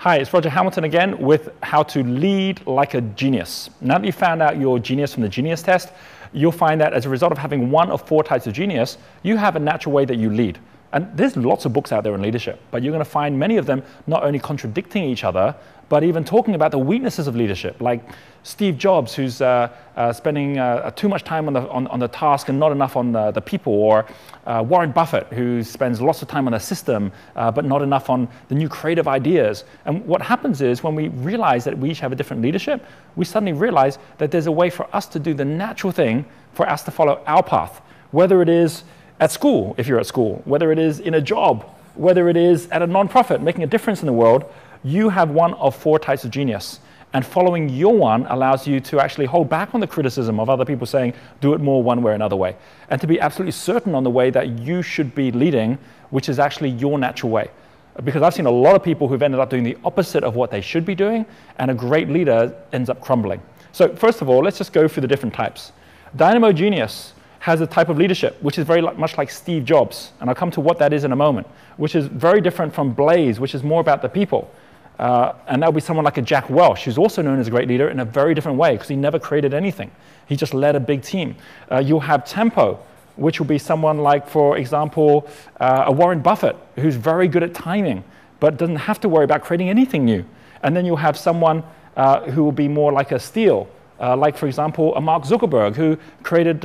Hi, it's Roger Hamilton again with how to lead like a genius. Now that you found out your genius from the genius test, you'll find that as a result of having one of 4 types of genius, you have a natural way that you lead. And there's lots of books out there on leadership, but you're going to find many of them not only contradicting each other, but even talking about the weaknesses of leadership, like Steve Jobs, who's spending too much time on the task and not enough on the people, or Warren Buffett, who spends lots of time on the system, but not enough on the new creative ideas. And what happens is when we realize that we each have a different leadership, we suddenly realize that there's a way for us to do the natural thing for us to follow our path, whether it is at school, if you're at school, whether it is in a job, whether it is at a nonprofit, making a difference in the world. You have one of 4 types of genius. And following your one allows you to actually hold back on the criticism of other people saying, do it more one way or another way. And to be absolutely certain on the way that you should be leading, which is actually your natural way. Because I've seen a lot of people who've ended up doing the opposite of what they should be doing, and a great leader ends up crumbling. So first of all, let's just go through the different types. Dynamo genius has a type of leadership which is very much like Steve Jobs, and I'll come to what that is in a moment, which is very different from Blaze, which is more about the people. And that would be someone like a Jack Welch, who's also known as a great leader in a very different way, because he never created anything. He just led a big team. You'll have Tempo, which will be someone like, for example, a Warren Buffett, who's very good at timing, but doesn't have to worry about creating anything new. And then you'll have someone who will be more like a Steele, like, for example, a Mark Zuckerberg, who created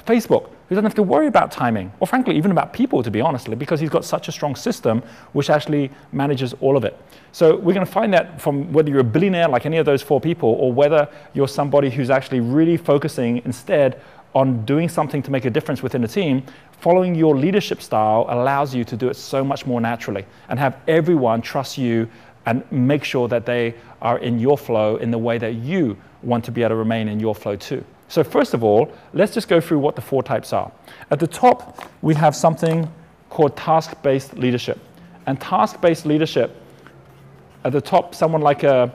Facebook, who doesn't have to worry about timing, or frankly, even about people, to be honest, because he's got such a strong system which actually manages all of it. So we're going to find that from whether you're a billionaire like any of those 4 people, or whether you're somebody who's actually really focusing instead on doing something to make a difference within a team. Following your leadership style allows you to do it so much more naturally and have everyone trust you and make sure that they are in your flow in the way that you want to be able to remain in your flow too. So first of all, let's just go through what the 4 types are. At the top, we have something called task-based leadership. And task-based leadership, at the top, someone like a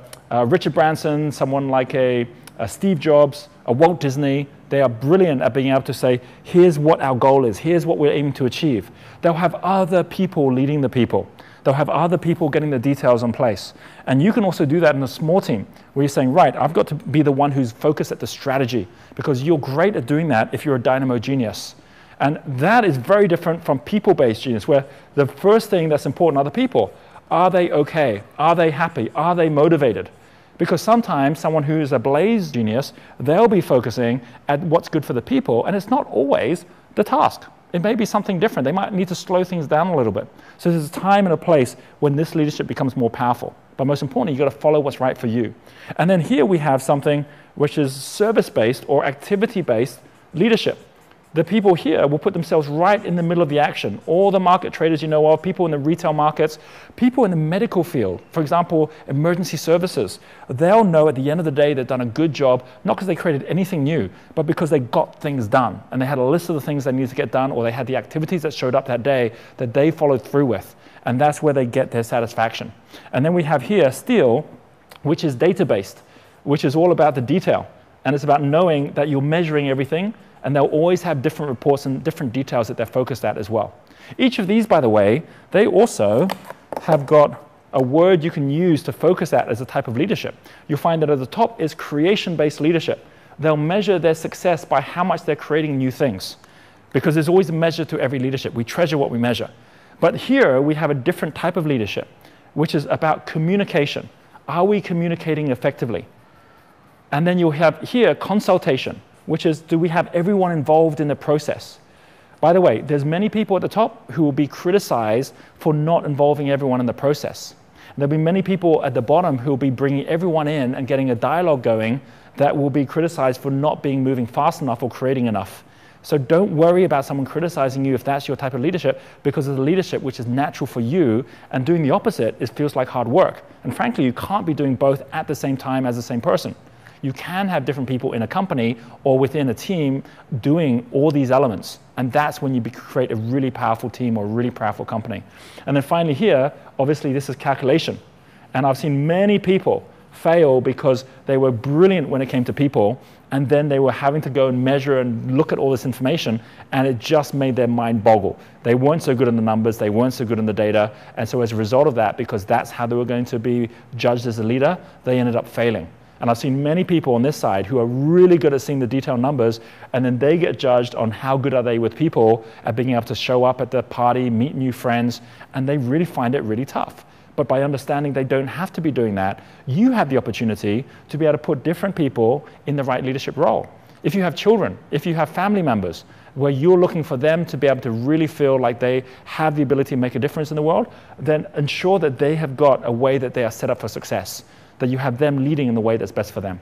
Richard Branson, someone like a Steve Jobs, a Walt Disney, they are brilliant at being able to say, here's what our goal is, here's what we're aiming to achieve. They'll have other people leading the people. They'll have other people getting the details in place. And you can also do that in a small team, where you're saying, right, I've got to be the one who's focused at the strategy, because you're great at doing that if you're a dynamo genius. And that is very different from people-based genius, where the first thing that's important are the people. Are they okay? Are they happy? Are they motivated? Because sometimes someone who's a Blaze genius, they'll be focusing at what's good for the people, and it's not always the task. It may be something different. They might need to slow things down a little bit. So there's a time and a place when this leadership becomes more powerful. But most importantly, you've got to follow what's right for you. And then here we have something which is service-based or activity-based leadership. The people here will put themselves right in the middle of the action. All the market traders you know of, people in the retail markets, people in the medical field, for example, emergency services, they'll know at the end of the day they've done a good job, not because they created anything new, but because they got things done. And they had a list of the things they needed to get done, or they had the activities that showed up that day that they followed through with. And that's where they get their satisfaction. And then we have here Steele, which is data-based, which is all about the detail. And it's about knowing that you're measuring everything, and they'll always have different reports and different details that they're focused at as well. Each of these, by the way, they also have got a word you can use to focus at as a type of leadership. You'll find that at the top is creation-based leadership. They'll measure their success by how much they're creating new things, because there's always a measure to every leadership. We treasure what we measure. But here we have a different type of leadership, which is about communication. Are we communicating effectively? And then you'll have here consultation, which is, do we have everyone involved in the process? By the way, there's many people at the top who will be criticized for not involving everyone in the process. And there'll be many people at the bottom who will be bringing everyone in and getting a dialogue going that will be criticized for not moving fast enough or creating enough. So don't worry about someone criticizing you if that's your type of leadership, because it's a leadership which is natural for you, and doing the opposite feels like hard work. And frankly, you can't be doing both at the same time as the same person. You can have different people in a company or within a team doing all these elements. And that's when you create a really powerful team or a really powerful company. And then finally here, obviously this is calculation. And I've seen many people fail because they were brilliant when it came to people, and then they were having to go and measure and look at all this information, and it just made their mind boggle. They weren't so good in the numbers, they weren't so good in the data, and so as a result of that, because that's how they were going to be judged as a leader, they ended up failing. And I've seen many people on this side who are really good at seeing the detailed numbers, and then they get judged on how good are they with people, at being able to show up at the party, meet new friends, and they really find it really tough. But by understanding they don't have to be doing that, you have the opportunity to be able to put different people in the right leadership role. If you have children, if you have family members, where you're looking for them to be able to really feel like they have the ability to make a difference in the world, then ensure that they have got a way that they are set up for success, that you have them leading in the way that's best for them.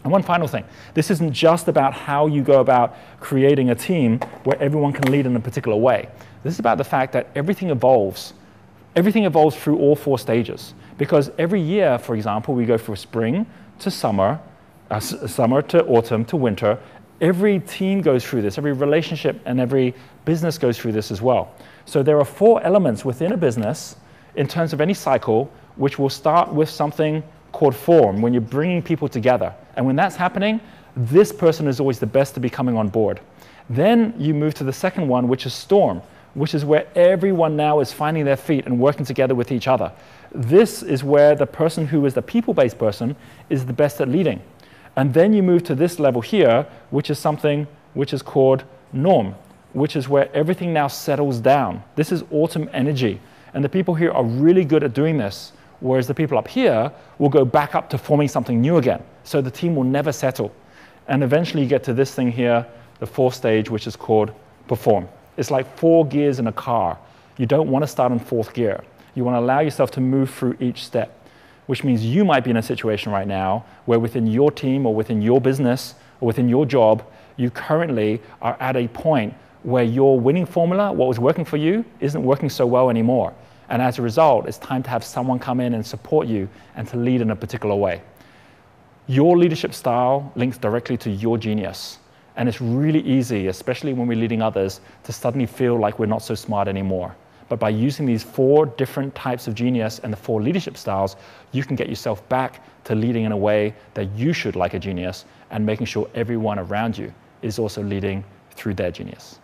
And one final thing, this isn't just about how you go about creating a team where everyone can lead in a particular way. This is about the fact that everything evolves. Everything evolves through all 4 stages. Because every year, for example, we go from spring to summer, summer to autumn to winter. Every team goes through this, every relationship and every business goes through this as well. So there are 4 elements within a business in terms of any cycle, which will start with something called form, when you're bringing people together. And when that's happening, this person is always the best to be coming on board. Then you move to the second one, which is storm, which is where everyone now is finding their feet and working together with each other. This is where the person who is the people-based person is the best at leading. And then you move to this level here, which is something which is called norm, which is where everything now settles down. This is autumn energy. And the people here are really good at doing this, whereas the people up here will go back up to forming something new again. So the team will never settle. And eventually you get to this thing here, the 4th stage, which is called perform. It's like 4 gears in a car. You don't want to start in 4th gear. You want to allow yourself to move through each step, which means you might be in a situation right now where within your team or within your business or within your job, you currently are at a point where your winning formula, what was working for you, isn't working so well anymore. And as a result, it's time to have someone come in and support you and to lead in a particular way. Your leadership style links directly to your genius. And it's really easy, especially when we're leading others, to suddenly feel like we're not so smart anymore. But by using these 4 different types of genius and the 4 leadership styles, you can get yourself back to leading in a way that you should like a genius, and making sure everyone around you is also leading through their genius.